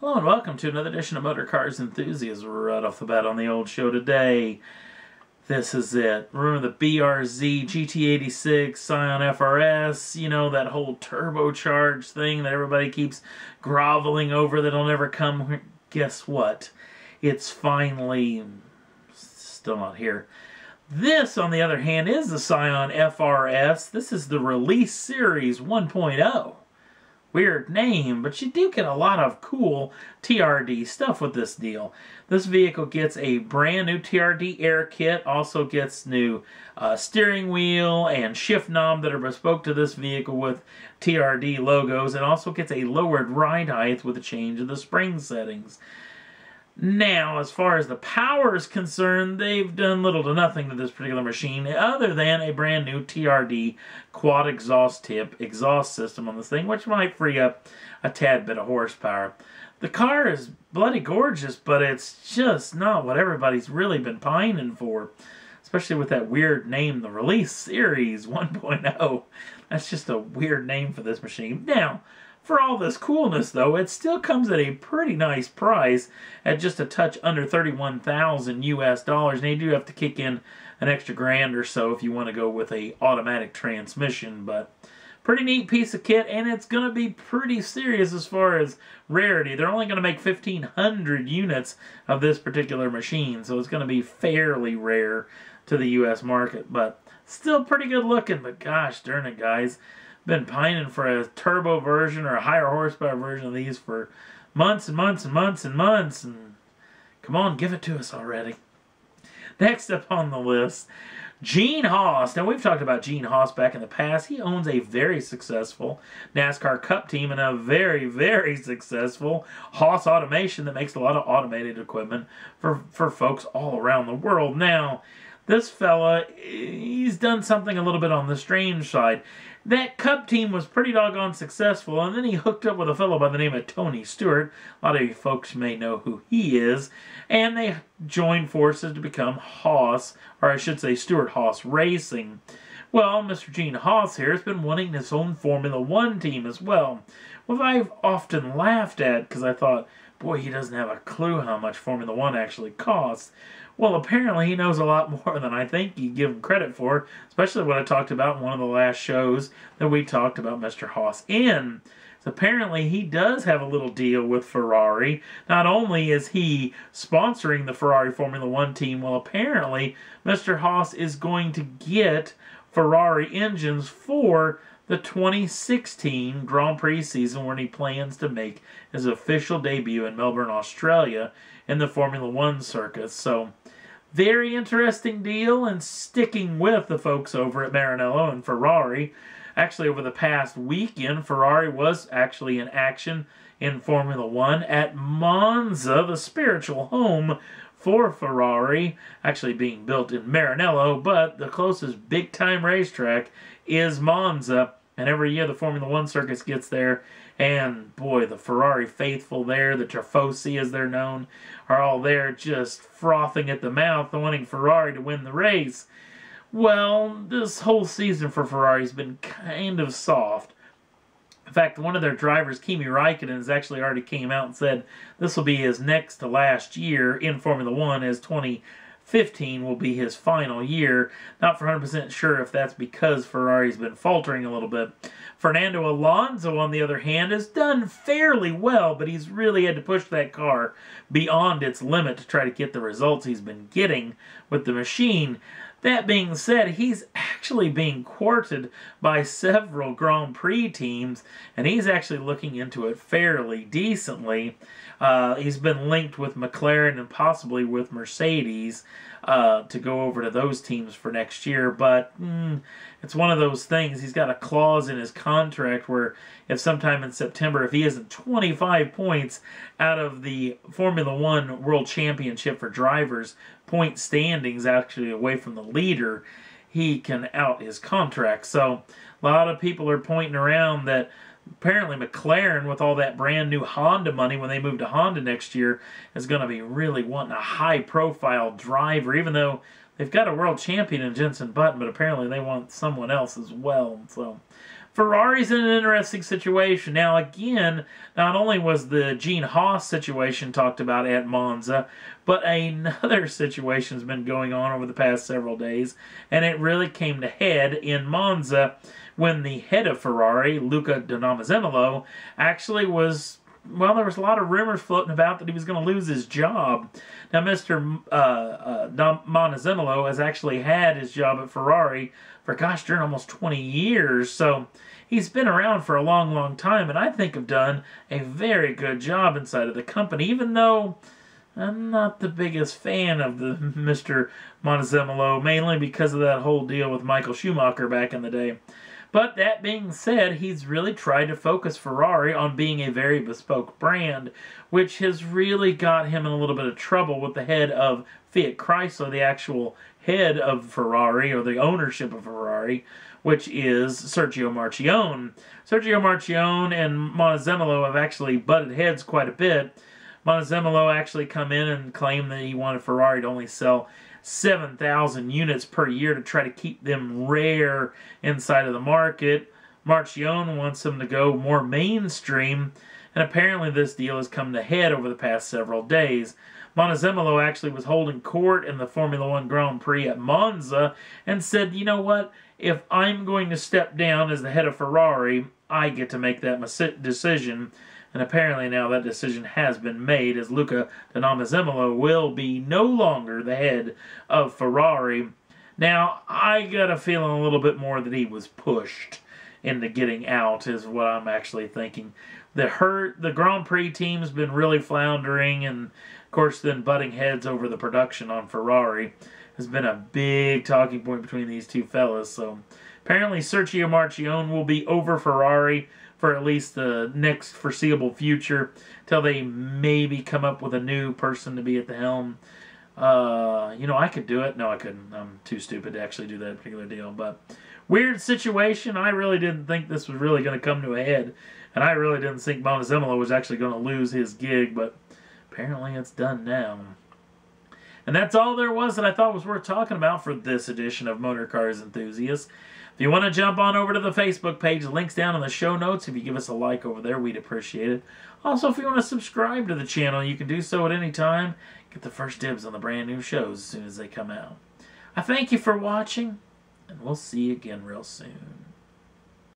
Hello and welcome to another edition of Motor Cars Enthusiasts. Right off the bat on the old show today. This is it. Remember the BRZ GT86 Scion FRS? You know, that whole turbocharged thing that everybody keeps groveling over that'll never come. Guess what? It's finally still not here. This, on the other hand, is the Scion FRS. This is the Release Series 1.0. Weird name, but you do get a lot of cool TRD stuff with this deal. This vehicle gets a brand new TRD air kit, also gets new steering wheel and shift knob that are bespoke to this vehicle with TRD logos, and also gets a lowered ride height with a change of the spring settings. Now, as far as the power is concerned, they've done little to nothing to this particular machine other than a brand new TRD quad exhaust tip exhaust system on this thing, which might free up a tad bit of horsepower. The car is bloody gorgeous, but it's just not what everybody's really been pining for, especially with that weird name, the Release Series 1.0. That's just a weird name for this machine. Now, for all this coolness, though, it still comes at a pretty nice price at just a touch under $31,000 US dollars. And you do have to kick in an extra grand or so if you want to go with a automatic transmission. But pretty neat piece of kit, and it's going to be pretty serious as far as rarity. They're only going to make 1,500 units of this particular machine, so it's going to be fairly rare to the US market. But still pretty good looking, but gosh darn it, guys. Been pining for a turbo version or a higher horsepower version of these for months and months and months and months. And come on, give it to us already. Next up on the list, Gene Haas. Now, we've talked about Gene Haas back in the past. He owns a very successful NASCAR Cup team and a very, very successful Haas Automation that makes a lot of automated equipment for folks all around the world. Now, this fella, he's done something a little bit on the strange side. That Cup team was pretty doggone successful, and then he hooked up with a fellow by the name of Tony Stewart. A lot of you folks may know who he is. And they joined forces to become Haas, or I should say Stewart-Haas Racing. Well, Mr. Gene Haas here has been wanting his own Formula One team as well. What I've often laughed at, because I thought, boy, he doesn't have a clue how much Formula One actually costs. Well, apparently he knows a lot more than I think you give him credit for, especially what I talked about in one of the last shows that we talked about Mr. Haas in. So apparently he does have a little deal with Ferrari. Not only is he sponsoring the Ferrari Formula One team, well, apparently Mr. Haas is going to get Ferrari engines for the 2016 Grand Prix season, when he plans to make his official debut in Melbourne, Australia in the Formula One circuit. So, very interesting deal, and sticking with the folks over at Maranello and Ferrari. Actually, over the past weekend, Ferrari was actually in action in Formula One at Monza, the spiritual home for Ferrari, actually being built in Maranello, but the closest big-time racetrack is Monza. And every year the Formula One circus gets there, and boy, the Ferrari faithful there, the Tifosi as they're known, are all there just frothing at the mouth, wanting Ferrari to win the race. Well, this whole season for Ferrari has been kind of soft. In fact, one of their drivers, Kimi Räikkönen, has actually already came out and said this will be his next to last year in Formula One, as 2015 will be his final year. Not for 100% sure if that's because Ferrari's been faltering a little bit. Fernando Alonso, on the other hand, has done fairly well, but he's really had to push that car beyond its limit to try to get the results he's been getting with the machine. That being said, he's actually being courted by several Grand Prix teams, and he's actually looking into it fairly decently. He's been linked with McLaren and possibly with Mercedes to go over to those teams for next year, but it's one of those things. He's got a clause in his contract where if sometime in September, if he isn't 25 points out of the Formula One World Championship for drivers point standings, actually away from the leader, he can out his contract. So a lot of people are pointing around that apparently McLaren, with all that brand new Honda money when they move to Honda next year, is going to be really wanting a high-profile driver, even though they've got a world champion in Jenson Button, but apparently they want someone else as well. So Ferrari's in an interesting situation. Now, again, not only was the Gene Haas situation talked about at Monza, but another situation's been going on over the past several days, and it really came to head in Monza when the head of Ferrari, Luca Di Namazemolo, actually was... Well, there was a lot of rumors floating about that he was going to lose his job. Now, Mr. Monazemolo has actually had his job at Ferrari for, gosh darn, almost 20 years. So he's been around for a long, long time, and I think have done a very good job inside of the company, even though I'm not the biggest fan of the Mr. Monazemolo, mainly because of that whole deal with Michael Schumacher back in the day. But that being said, he's really tried to focus Ferrari on being a very bespoke brand, which has really got him in a little bit of trouble with the head of Fiat Chrysler, the actual head of Ferrari, or the ownership of Ferrari, which is Sergio Marchionne. Sergio Marchionne and Monazemolo have actually butted heads quite a bit. Monazemolo actually come in and claimed that he wanted Ferrari to only sell 7,000 units per year to try to keep them rare inside of the market. Marchionne wants them to go more mainstream, and apparently this deal has come to head over the past several days. Monazemolo actually was holding court in the Formula One Grand Prix at Monza and said, you know what, if I'm going to step down as the head of Ferrari, I get to make that decision. And apparently now that decision has been made, as Luca Di Namazemolo will be no longer the head of Ferrari. Now, I got a feeling a little bit more that he was pushed into getting out, is what I'm actually thinking. The Grand Prix team's been really floundering, and of course then butting heads over the production on Ferrari has been a big talking point between these two fellas. So apparently Sergio Marchionne will be over Ferrari for at least the next foreseeable future, till they maybe come up with a new person to be at the helm. You know, I could do it. No, I couldn't. I'm too stupid to actually do that particular deal. But weird situation. I really didn't think this was really going to come to a head. And I really didn't think Monazemolo was actually going to lose his gig. But apparently it's done now. And that's all there was that I thought was worth talking about for this edition of Motor Cars Enthusiasts. If you want to jump on over to the Facebook page, the link's down in the show notes. If you give us a like over there, we'd appreciate it. Also, if you want to subscribe to the channel, you can do so at any time. Get the first dibs on the brand new shows as soon as they come out. I thank you for watching, and we'll see you again real soon.